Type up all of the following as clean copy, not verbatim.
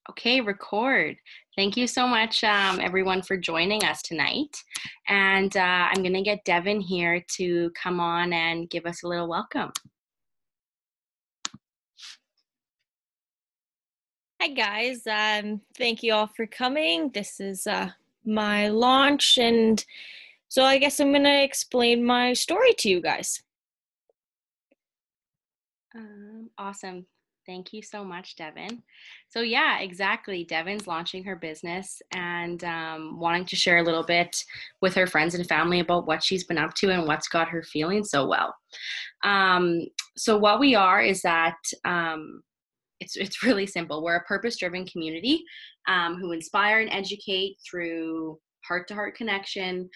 Okay, record. Thank you so much, everyone, for joining us tonight. And I'm going to get Devan here to come on and give us a little welcome. Hi guys, thank you all for coming. This is my launch, and so I guess I'm gonna explain my story to you guys. Awesome. Thank you so much, Devan. So yeah, exactly. Devan's launching her business and wanting to share a little bit with her friends and family about what she's been up to and what's got her feeling so well. So what we are is that it's really simple. We're a purpose-driven community who inspire and educate through heart-to-heart connection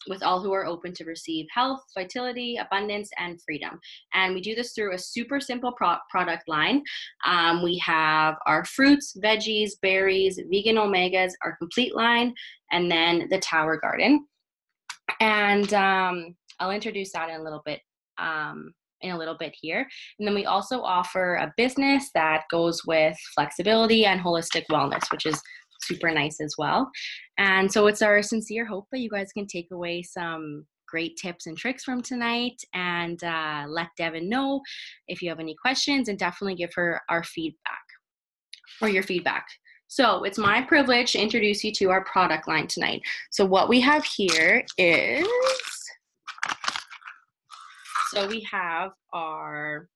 with all who are open to receive health, vitality, abundance, and freedom. And we do this through a super simple product line. We have our fruits, veggies, berries, vegan omegas, our complete line, and then the Tower Garden. And I'll introduce that in a little bit here. And then we also offer a business that goes with flexibility and holistic wellness, which is super nice as well. And so it's our sincere hope that you guys can take away some great tips and tricks from tonight and let Devan know if you have any questions, and definitely give her our feedback or your feedback. So it's my privilege to introduce you to our product line tonight. So what we have here is, so we have our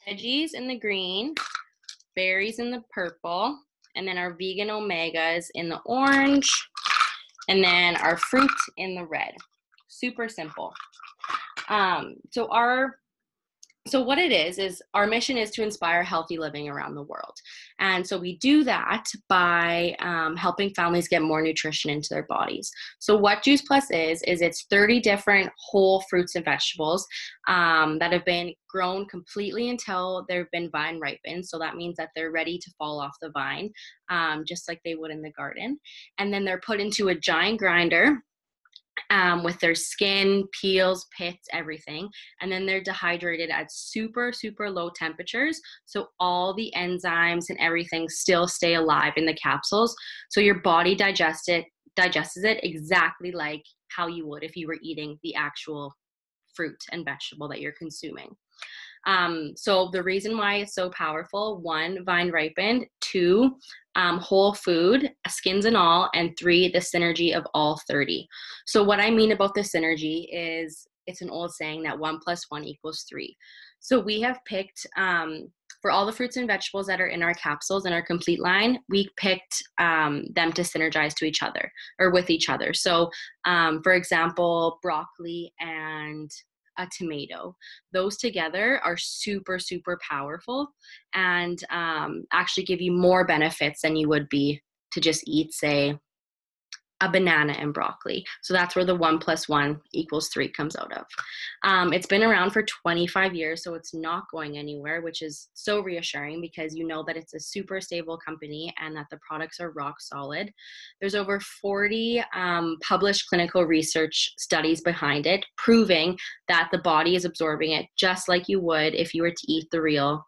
veggies in the green, berries in the purple, and then our vegan omegas in the orange, and then our fruit in the red. Super simple. So what it is our mission is to inspire healthy living around the world. And so we do that by helping families get more nutrition into their bodies. So what Juice Plus is it's 30 different whole fruits and vegetables that have been grown completely until they've been vine ripened. So that means that they're ready to fall off the vine, just like they would in the garden. And then they're put into a giant grinder with their skin, peels, pits, everything. And then they're dehydrated at super, super low temperatures. So all the enzymes and everything still stay alive in the capsules. So your body digests it exactly like how you would if you were eating the actual fruit and vegetable that you're consuming. So the reason why it's so powerful: 1, vine ripened; 2, whole food, skins and all; and 3, the synergy of all 30. So what I mean about the synergy is, it's an old saying that 1 + 1 = 3. So we have picked, for all the fruits and vegetables that are in our capsules and our complete line, we picked them to synergize to each other or with each other. So for example, broccoli and a tomato, those together are super, super powerful and actually give you more benefits than you would be to just eat, say, a banana and broccoli. So that's where the 1 + 1 = 3 comes out of. It's been around for 25 years, so it's not going anywhere, which is so reassuring because you know that it's a super stable company and that the products are rock solid. There's over 40 published clinical research studies behind it, proving that the body is absorbing it just like you would if you were to eat the real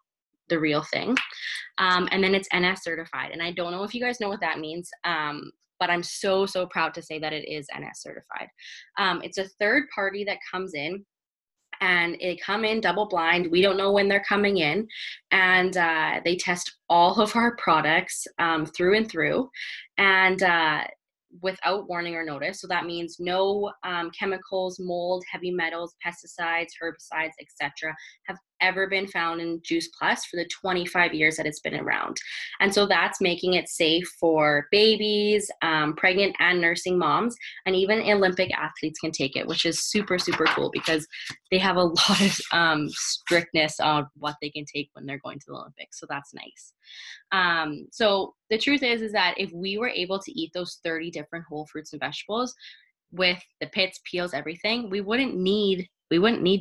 thing. And then it's NS certified. And I don't know if you guys know what that means, but I'm so, so proud to say that it is NS certified. It's a third party that comes in, and they come in double blind. We don't know when they're coming in, and they test all of our products through and through, and without warning or notice. So that means no chemicals, mold, heavy metals, pesticides, herbicides, etc. have ever been found in Juice Plus for the 25 years that it's been around. And so that's making it safe for babies, pregnant and nursing moms, and even Olympic athletes can take it, which is super, super cool because they have a lot of strictness on what they can take when they're going to the Olympics. So that's nice. So the truth is that if we were able to eat those 30 different whole fruits and vegetables with the pits, peels, everything, we wouldn't need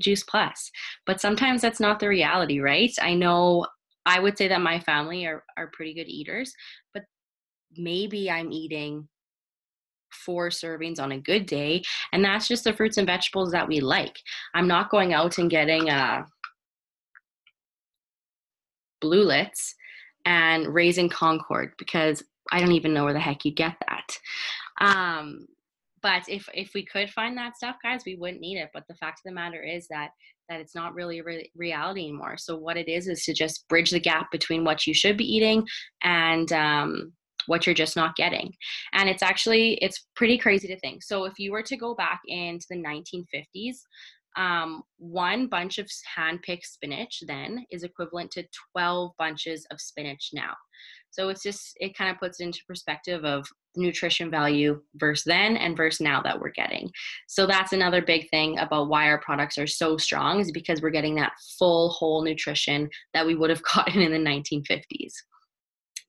Juice Plus. But sometimes that's not the reality, right? I know I would say that my family are pretty good eaters, but maybe I'm eating 4 servings on a good day, and that's just the fruits and vegetables that we like. I'm not going out and getting Bluelets and raising Concord, because I don't even know where the heck you get that. But if we could find that stuff, guys, we wouldn't need it. But the fact of the matter is that it's not really a reality anymore. So what it is to just bridge the gap between what you should be eating and what you're just not getting. And it's pretty crazy to think. So if you were to go back into the 1950s, one bunch of hand-picked spinach then is equivalent to 12 bunches of spinach now. So it kind of puts it into perspective of nutrition value versus then and versus now that we're getting. So that's another big thing about why our products are so strong, is because we're getting that full whole nutrition that we would have gotten in the 1950s.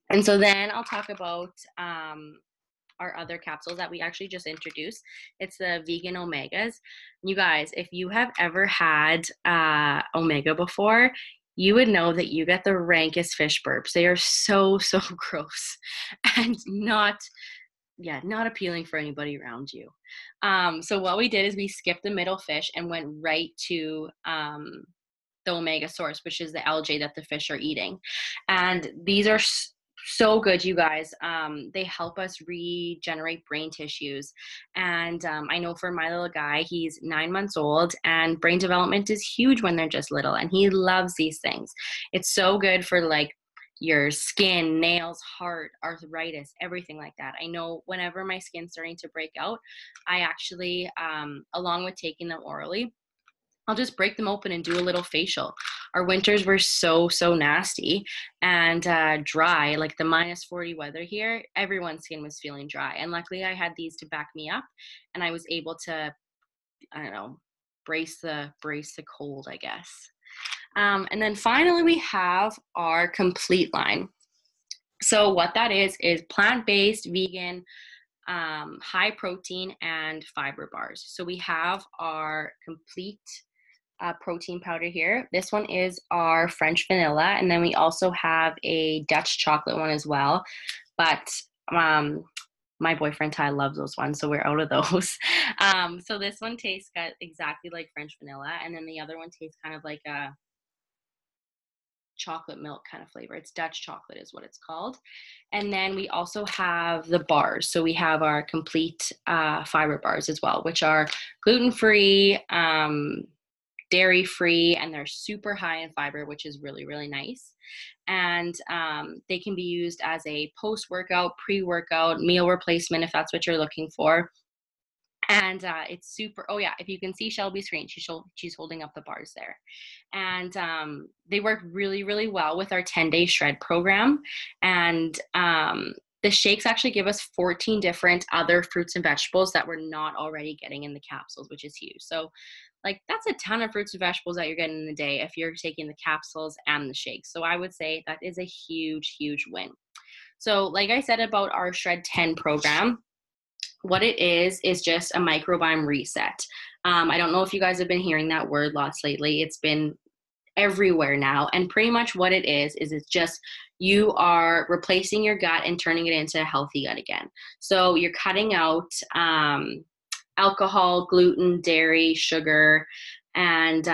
And so then I'll talk about our other capsules that we actually just introduced. It's the vegan omegas. You guys, if you have ever had omega before, you would know that you get the rankest fish burps. They are so gross and not appealing for anybody around you. So what we did is we skipped the middle fish and went right to the omega source, which is the algae that the fish are eating. And these are so good, you guys. They help us regenerate brain tissues. And I know for my little guy, he's 9 months old, and brain development is huge when they're just little, and he loves these things. It's so good for like your skin, nails, heart, arthritis, everything like that. I know whenever my skin's starting to break out, I actually, along with taking them orally, I'll just break them open and do a little facial. Our winters were so nasty and dry, like the -40 weather here. Everyone's skin was feeling dry. And luckily I had these to back me up, and I was able to, I don't know, brace the cold, I guess. And then finally we have our complete line. So what that is plant-based, vegan, high protein and fiber bars. So we have our complete protein powder here. This one is our French vanilla, and then we also have a Dutch chocolate one as well. But my boyfriend Ty loves those ones, so we're out of those. So this one tastes exactly like French vanilla, and then the other one tastes kind of like a chocolate milk kind of flavor. It's Dutch chocolate is what it's called. And then we also have the bars. So we have our complete fiber bars as well, which are gluten-free, dairy-free, and they're super high in fiber, which is really nice. And they can be used as a post-workout, pre-workout, meal replacement if that's what you're looking for. And it's super, oh yeah, if you can see Shelby's screen, she's holding up the bars there. And they work really well with our 10-day shred program. And the shakes actually give us 14 different other fruits and vegetables that we're not already getting in the capsules, which is huge. So like that's a ton of fruits and vegetables that you're getting in the day if you're taking the capsules and the shakes. So I would say that is a huge win. So like I said about our Shred 10 program, what it is just a microbiome reset. I don't know if you guys have been hearing that word lots lately. It's been everywhere now. And pretty much what it is it's just you are replacing your gut and turning it into a healthy gut again. So you're cutting out alcohol, gluten, dairy, sugar, and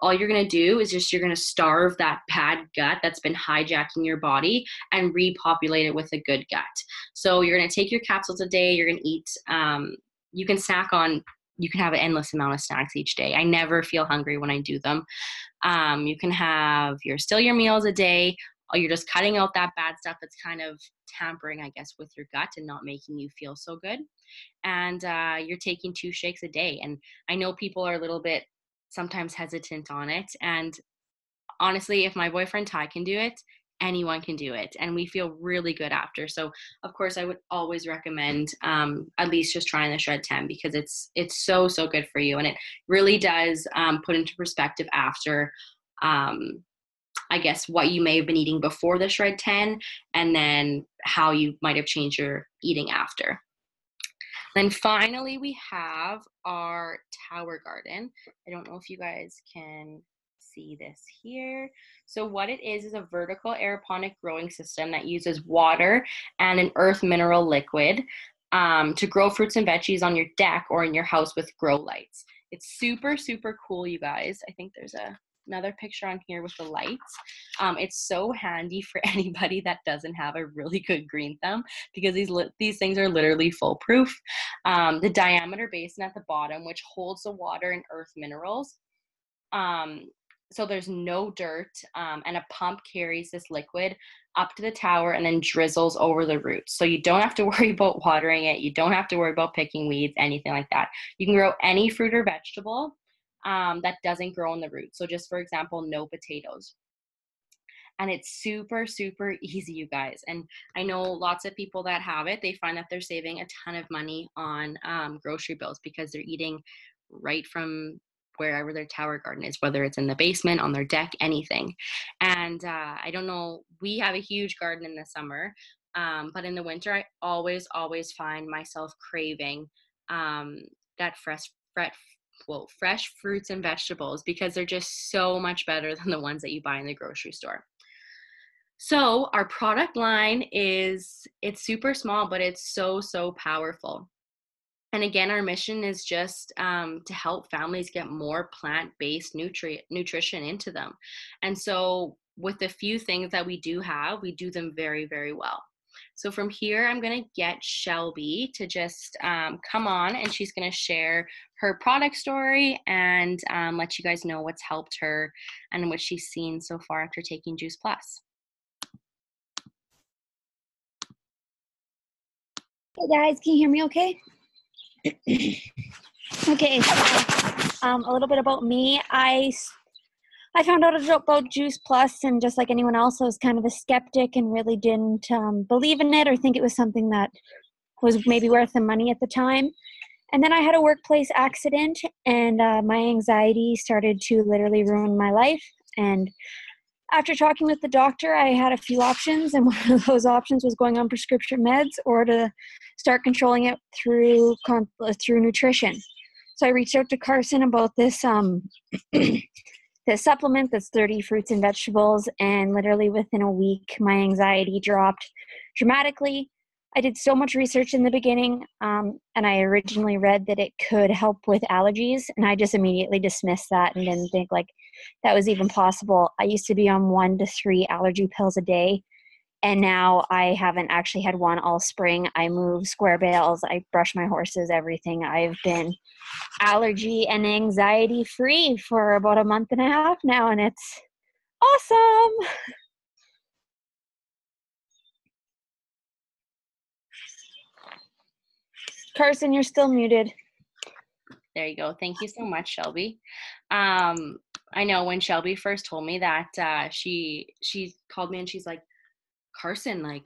all you're going to do is you're going to starve that bad gut that's been hijacking your body and repopulate it with a good gut. So you're going to take your capsules a day. You're going to eat, you can have an endless amount of snacks each day. I never feel hungry when I do them. You can have your meals a day. You're just cutting out that bad stuff that's kind of tampering, I guess, with your gut and not making you feel so good. And you're taking 2 shakes a day. And I know people are a little bit sometimes hesitant on it. And honestly, if my boyfriend Ty can do it, anyone can do it. And we feel really good after. So of course I would always recommend at least just trying the Shred 10 because it's so good for you. And it really does put into perspective after I guess what you may have been eating before the Shred 10 and then how you might have changed your eating after. Then finally, we have our Tower Garden. I don't know if you guys can see this here. So what it is a vertical aeroponic growing system that uses water and an earth mineral liquid to grow fruits and veggies on your deck or in your house with grow lights. It's super cool, you guys. I think there's a another picture on here with the lights. It's so handy for anybody that doesn't have a really good green thumb, because these things are literally foolproof. The diameter basin at the bottom, which holds the water and earth minerals. So there's no dirt, and a pump carries this liquid up to the tower and then drizzles over the roots. So you don't have to worry about watering it. You don't have to worry about picking weeds, anything like that. You can grow any fruit or vegetable that doesn't grow in the roots. So just for example, no potatoes. And it's super, super easy, you guys. And I know lots of people that have it, they find that they're saving a ton of money on grocery bills, because they're eating right from wherever their tower garden is, whether it's in the basement, on their deck, anything. And I don't know, we have a huge garden in the summer, but in the winter, I always, always find myself craving that fresh fruits and vegetables, because they're just so much better than the ones that you buy in the grocery store. So our product line it's super small, but it's so, so powerful. And again, our mission is just to help families get more plant-based nutrition into them. And so with the few things that we do have, we do them very, very well. So from here, I'm going to get Shelby to just come on, and she's going to share her product story and let you guys know what's helped her and what she's seen so far after taking Juice Plus. Hey guys, can you hear me okay? Okay, so a little bit about me. I found out about Juice Plus, and just like anyone else, I was kind of a skeptic and really didn't believe in it or think it was something that was maybe worth the money at the time. And then I had a workplace accident, and my anxiety started to literally ruin my life. And after talking with the doctor, I had a few options, and one of those options was going on prescription meds or to start controlling it through nutrition. So I reached out to Carson about this this supplement that's 30 fruits and vegetables, and literally within a week, my anxiety dropped dramatically. I did so much research in the beginning, and I originally read that it could help with allergies, and I just immediately dismissed that and didn't think like that was even possible. I used to be on 1 to 3 allergy pills a day, and now I haven't actually had one all spring. I move square bales, I brush my horses, everything. I've been allergy and anxiety free for about a month and a half now, and it's awesome. Carson, you're still muted. There you go. Thank you so much, Shelby. I know when Shelby first told me that, she called me and she's like, Carson, like,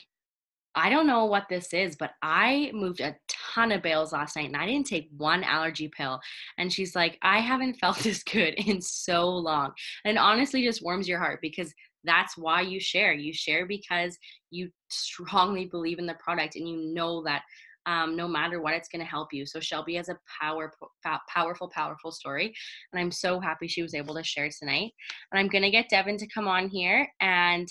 I don't know what this is, but I moved a ton of bales last night and I didn't take one allergy pill. And she's like, I haven't felt this good in so long. And it honestly just warms your heart, because that's why you share. You share because you strongly believe in the product and you know that no matter what, it's going to help you. So Shelby has a powerful story, and I'm so happy she was able to share tonight. And I'm going to get Devan to come on here and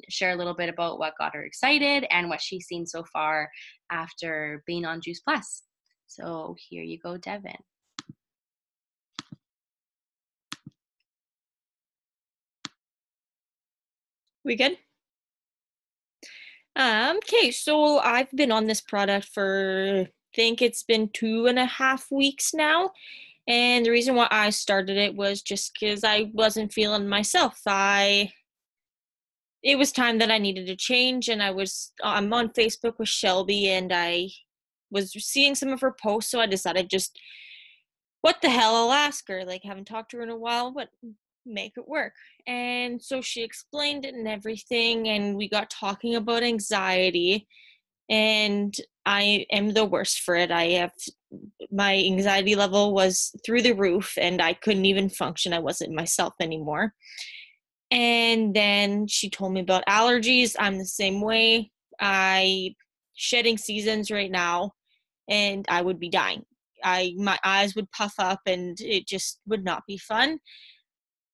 share a little bit about what got her excited and what she's seen so far after being on Juice Plus. So here you go, Devan. We good? Okay, so I've been on this product for, I think it's been 2.5 weeks now. And the reason why I started it was just because I wasn't feeling myself. It was time that I needed to change, and I'm on Facebook with Shelby, and I was seeing some of her posts, so I decided just, what the hell, I'll ask her. Like, haven't talked to her in a while, but make it work. And so she explained it and everything, and we got talking about anxiety, and I am the worst for it. My anxiety level was through the roof, and I couldn't even function. I wasn't myself anymore. And then she told me about allergies. I'm the same way. Shedding seasons right now, and I would be dying. My eyes would puff up, and it just would not be fun.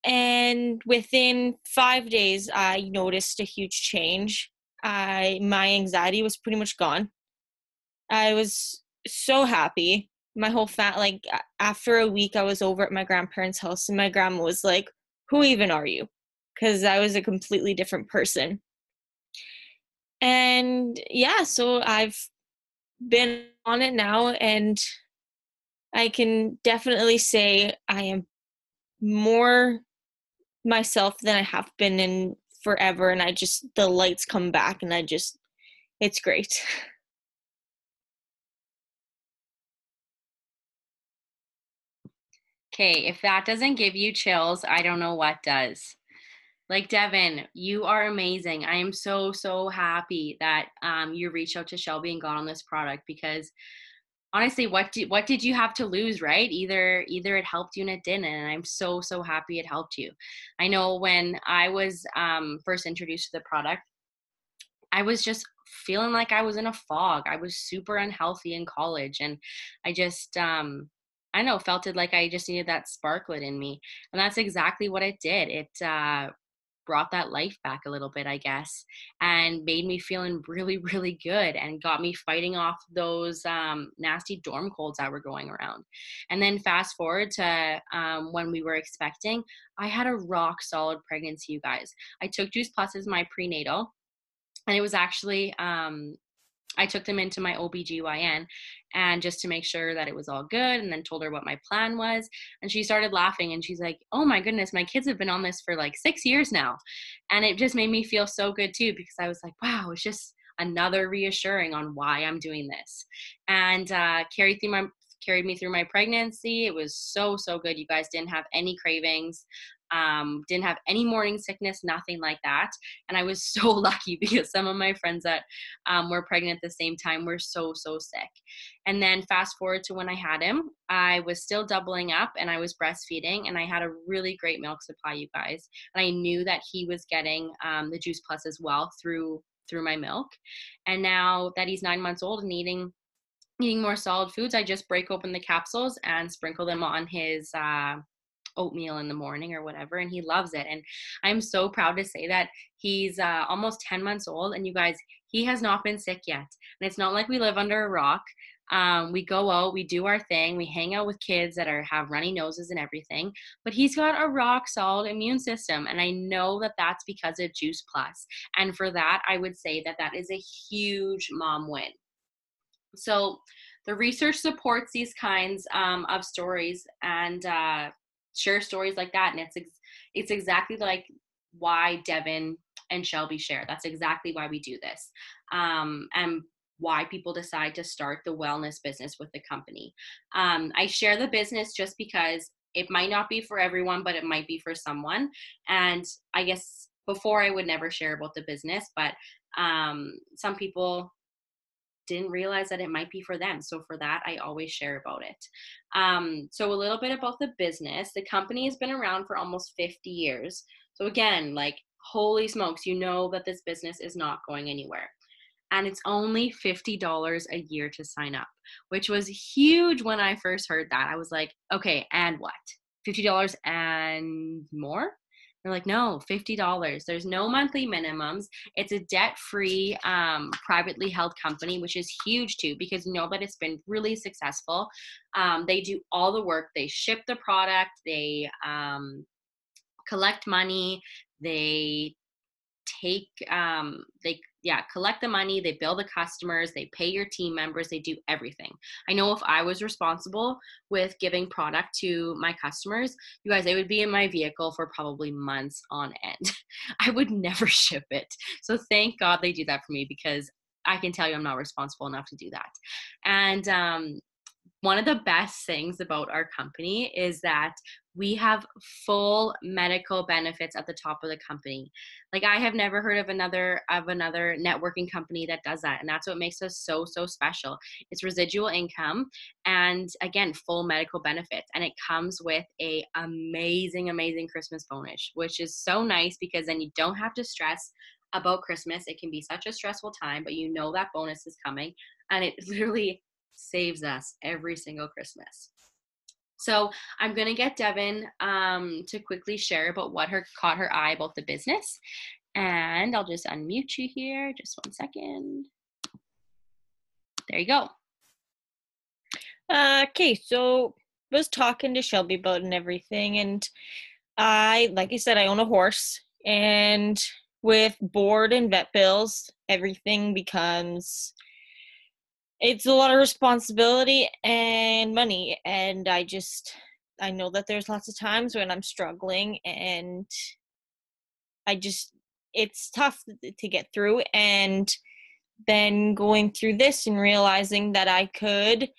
And within 5 days, I noticed a huge change. My anxiety was pretty much gone. I was so happy. My whole after a week, I was over at my grandparents' house, and my grandma was like, who even are you? Because I was a completely different person. And yeah, so I've been on it now, and I can definitely say I am more myself than I have been in forever. And the lights come back, and it's great. Okay, if that doesn't give you chills, I don't know what does. Like Devan, you are amazing. I am so, so happy that you reached out to Shelby and got on this product, because honestly, what did you have to lose, right? Either it helped you and it didn't, and I'm so, so happy it helped you. I know when I was first introduced to the product, I was just feeling like I was in a fog. I was super unhealthy in college, and I just I don't know, felt it like I just needed that sparklet in me. And that's exactly what it did. It brought that life back a little bit, I guess, and made me feeling really, really good, and got me fighting off those nasty dorm colds that were going around. And then fast forward to when we were expecting, I had a rock solid pregnancy, you guys. I took Juice Plus as my prenatal, and it was actually I took them into my OBGYN, and just to make sure that it was all good, and then told her what my plan was. And she started laughing, and she's like, "Oh my goodness, my kids have been on this for like 6 years now." And it just made me feel so good too, because I was like, wow, it's just another reassuring on why I'm doing this. And carried me through my pregnancy. It was so, so good. You guys didn't have any cravings, didn't have any morning sickness, nothing like that. And I was so lucky, because some of my friends that were pregnant at the same time were so, so sick. And then fast forward to when I had him, I was still doubling up, and I was breastfeeding, and I had a really great milk supply, you guys. And I knew that he was getting the Juice Plus as well through my milk. And now that he's 9 months old and eating more solid foods, I just break open the capsules and sprinkle them on his oatmeal in the morning or whatever, and he loves it. And I'm so proud to say that he's almost 10 months old, and you guys, he has not been sick yet. And it's not like we live under a rock. We go out, we do our thing, we hang out with kids that have runny noses and everything, but he's got a rock solid immune system, and I know that that's because of Juice Plus. And for that, I would say that that is a huge mom win. So the research supports these kinds of stories, and share stories like that. And it's exactly like why Devan and Shelby share. That's exactly why we do this, and why people decide to start the wellness business with the company. I share the business just because it might not be for everyone, but it might be for someone. And I guess before I would never share about the business, but some people didn't realize that it might be for them. So for that, I always share about it. So a little bit about the business. The company has been around for almost 50 years. So again, like, holy smokes, you know that this business is not going anywhere. And it's only $50 a year to sign up, which was huge when I first heard that. I was like, okay, and what? $50 and more? They're like, no, $50. There's no monthly minimums. It's a debt-free, privately held company, which is huge too, because you know that it's been really successful. They do all the work. They ship the product. They collect money. They take they collect the money, they bill the customers, they pay your team members, they do everything. I know if I was responsible with giving product to my customers, you guys, they would be in my vehicle for probably months on end. I would never ship it. So thank God they do that for me, because I can tell you I'm not responsible enough to do that. And one of the best things about our company is that we have full medical benefits at the top of the company. Like, I have never heard of another networking company that does that, and that's what makes us so, so special. It's residual income, and again, full medical benefits, and it comes with a amazing, amazing Christmas bonus, which is so nice, because then you don't have to stress about Christmas. It can be such a stressful time, but you know that bonus is coming, and it literally saves us every single Christmas. So I'm going to get Devan to quickly share about what caught her eye about the business. And I'll just unmute you here. Just 1 second. There you go. Okay, so I was talking to Shelby about it and everything, and Like I said, I own a horse, and with board and vet bills, everything becomes, it's a lot of responsibility and money. And I know that there's lots of times when I'm struggling, and I just, it's tough to get through. And then going through this and realizing that I could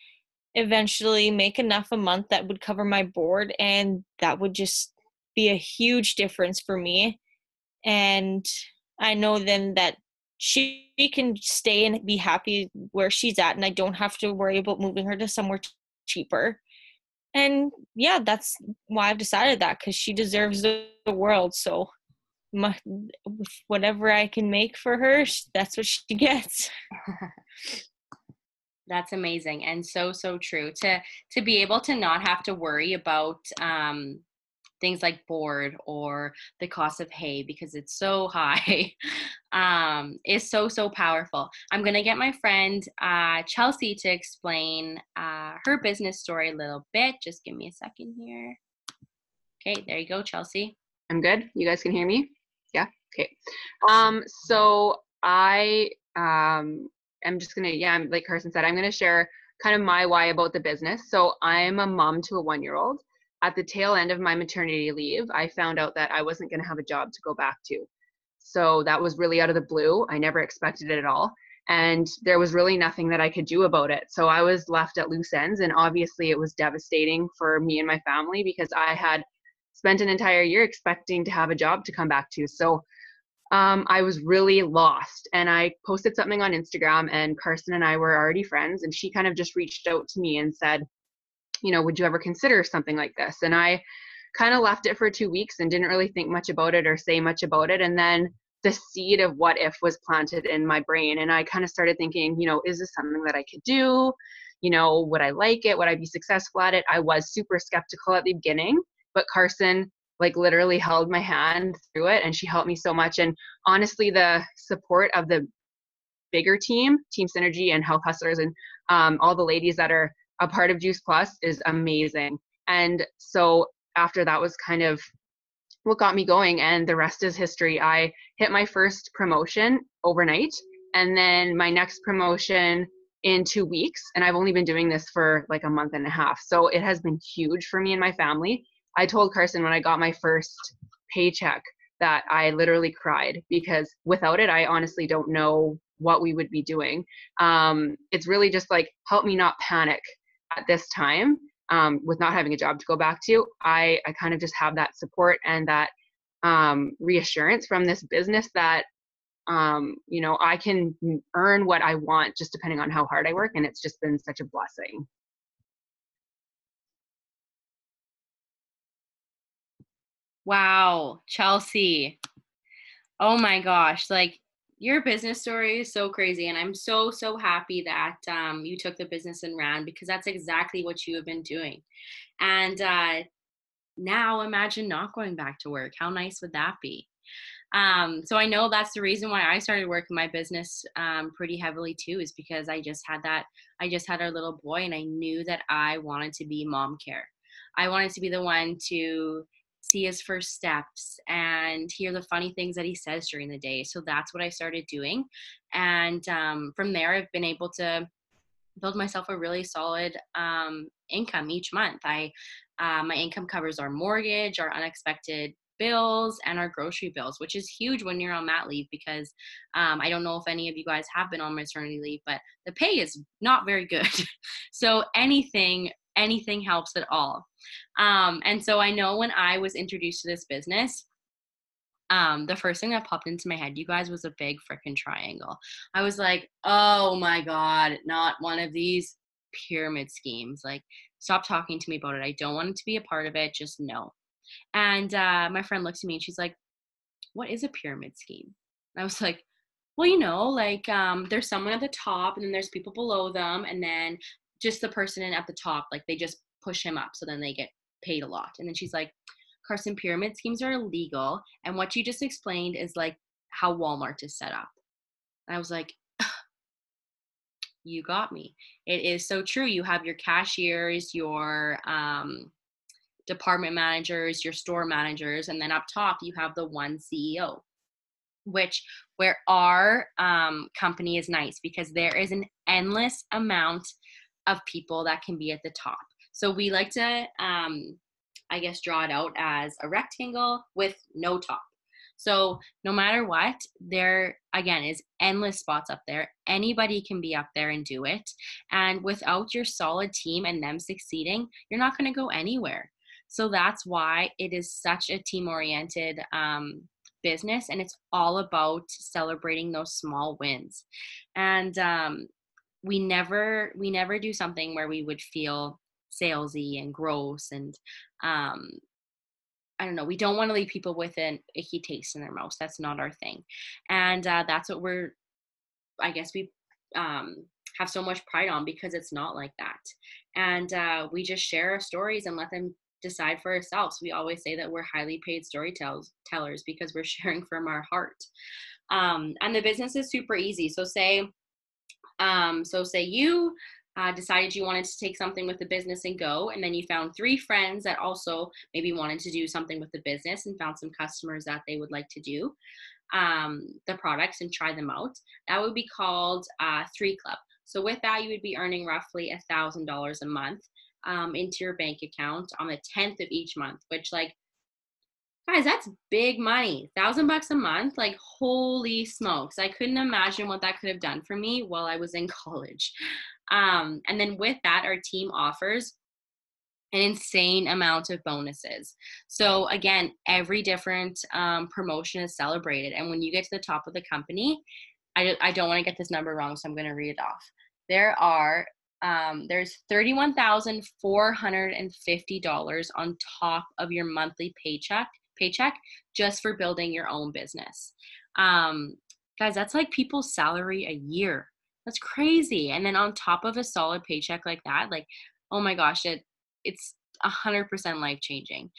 eventually make enough a month that would cover my board, and that would just be a huge difference for me. And I know then that she can stay and be happy where she's at, and I don't have to worry about moving her to somewhere cheaper. And yeah, that's why I've decided that, because she deserves the world. So my, whatever I can make for her, that's what she gets. That's amazing and so true. To be able to not have to worry about things like board or the cost of hay because it's so high is so powerful. I'm gonna get my friend Chelsea to explain her business story a little bit. Just give me a second here. Okay, there you go, Chelsea. I'm good. You guys can hear me? Yeah. Okay. So I am just gonna, yeah, like Carson said, I'm gonna share kind of my why about the business. So I'm a mom to a 1-year-old. At the tail end of my maternity leave, I found out that I wasn't gonna have a job to go back to. So that was really out of the blue. I never expected it at all. And there was really nothing that I could do about it. So I was left at loose ends. And obviously it was devastating for me and my family because I had spent an entire year expecting to have a job to come back to. So I was really lost. And I posted something on Instagram, and Carson and I were already friends. And she kind of just reached out to me and said, you know, would you ever consider something like this? And I kind of left it for 2 weeks and didn't really think much about it or say much about it. And then the seed of what if was planted in my brain. And I kind of started thinking, you know, is this something that I could do? You know, would I like it? Would I be successful at it? I was super skeptical at the beginning, but Carson like literally held my hand through it, and she helped me so much. And honestly, the support of the bigger Team Synergy and Health Hustlers, and all the ladies that are a part of Juice Plus is amazing. And so after that was kind of what got me going, and the rest is history. I hit my first promotion overnight, and then my next promotion in 2 weeks, and I've only been doing this for like a month and a half. So it has been huge for me and my family. I told Carson when I got my first paycheck that I literally cried, because without it, I honestly don't know what we would be doing. It's really just like, help me not panic at this time, with not having a job to go back to. I kind of just have that support and that reassurance from this business that, you know, I can earn what I want just depending on how hard I work. And it's just been such a blessing. Wow, Chelsea. Oh my gosh, like your business story is so crazy, and I'm so happy that you took the business and ran, because that's exactly what you have been doing. And now imagine not going back to work. How nice would that be? So I know that's the reason why I started working my business pretty heavily too, is because I just had our little boy, and I knew that I wanted to be mom care. I wanted to be the one to see his first steps and hear the funny things that he says during the day. So that's what I started doing. And from there, I've been able to build myself a really solid income each month. My income covers our mortgage, our unexpected bills, and our grocery bills, which is huge when you're on mat leave, because I don't know if any of you guys have been on maternity leave, but the pay is not very good. So anything helps at all. And so I know when I was introduced to this business, the first thing that popped into my head, you guys, was a big freaking triangle. I was like, oh my God, not one of these pyramid schemes. Like, stop talking to me about it. I don't want to be a part of it. Just no. And my friend looks at me and she's like, what is a pyramid scheme? And I was like, well, you know, like there's someone at the top, and then there's people below them, and then just the person in at the top, like they just push him up, so then they get paid a lot. And then she's like, Carson, pyramid schemes are illegal, and what you just explained is like how Walmart is set up. And I was like, you got me. It is so true. You have your cashiers, your department managers, your store managers, and then up top you have the one CEO, where our company is nice because there is an endless amount of people that can be at the top. So we like to, I guess, draw it out as a rectangle with no top. So no matter what, there again is endless spots up there. Anybody can be up there and do it. And without your solid team and them succeeding, you're not going to go anywhere. So that's why it is such a team-oriented business, and it's all about celebrating those small wins. And we never do something where we would feel salesy and gross, and I don't know, we don't want to leave people with an icky taste in their mouth. That's not our thing. And that's what we have so much pride on, because it's not like that. And we just share our stories and let them decide for ourselves. We always say that we're highly paid storytellers because we're sharing from our heart. And the business is super easy. So say you decided you wanted to take something with the business and go, and then you found 3 friends that also maybe wanted to do something with the business and found some customers that they would like to do the products and try them out. That would be called 3 Club. So with that, you would be earning roughly $1,000 a month into your bank account on the 10th of each month, which, like, guys, that's big money. $1,000 a month, like, holy smokes. I couldn't imagine what that could have done for me while I was in college. And then with that, our team offers an insane amount of bonuses. So again, every different promotion is celebrated. And when you get to the top of the company, I don't want to get this number wrong, so I'm going to read it off. There's $31,450 on top of your monthly paycheck just for building your own business. Guys, that's like people's salary a year. That's crazy. And then on top of a solid paycheck like that, like, oh my gosh, it's 100% life-changing.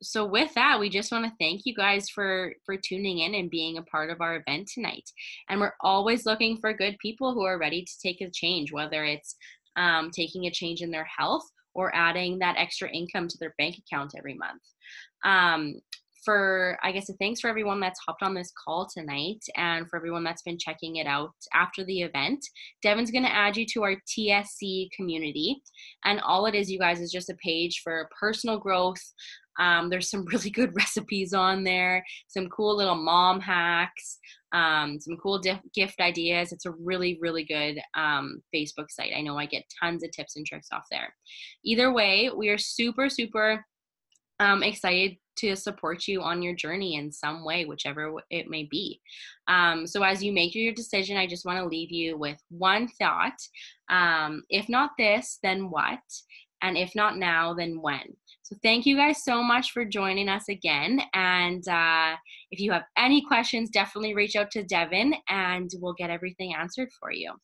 So with that, we just want to thank you guys for tuning in and being a part of our event tonight. And we're always looking for good people who are ready to take a change, whether it's taking a change in their health or adding that extra income to their bank account every month. Thanks for everyone that's hopped on this call tonight, and for everyone that's been checking it out after the event. Devan's going to add you to our TSC community, and all it is, you guys, is just a page for personal growth. There's some really good recipes on there, some cool little mom hacks, some cool gift ideas. It's a really, really good Facebook site. I know I get tons of tips and tricks off there. Either way, we are super, super excited to support you on your journey in some way, whichever it may be. So as you make your decision, I just want to leave you with one thought. If not this, then what? And if not now, then when? So thank you guys so much for joining us again. And if you have any questions, definitely reach out to Devan and we'll get everything answered for you.